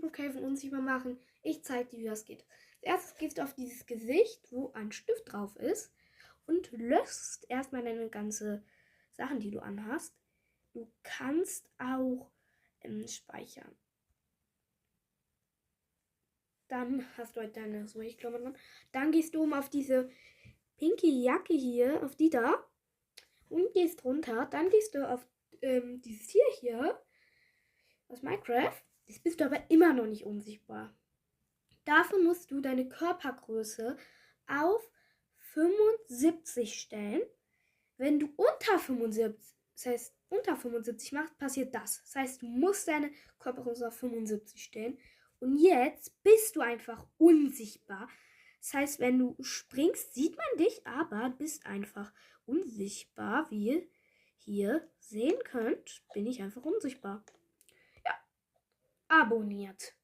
Brookhaven unsichtbar machen. Ich zeige dir, wie das geht. Als erstes gehst du auf dieses Gesicht, wo ein Stift drauf ist, und löschst erstmal deine ganzen Sachen, die du anhast. Du kannst auch speichern. Dann hast du halt deine Klamotten an. Dann gehst du auf diese pinke Jacke hier, auf die da, und gehst runter. Dann gehst du auf dieses Tier hier aus Minecraft. Das bist du aber immer noch nicht unsichtbar. Dafür musst du deine Körpergröße auf 75 stellen. Wenn du unter 75 machst, passiert das. Das heißt, du musst deine Körpergröße auf 75 stellen. Und jetzt bist du einfach unsichtbar. Das heißt, wenn du springst, sieht man dich, aber du bist einfach unsichtbar. Wie ihr hier sehen könnt, bin ich einfach unsichtbar. Ja, abonniert.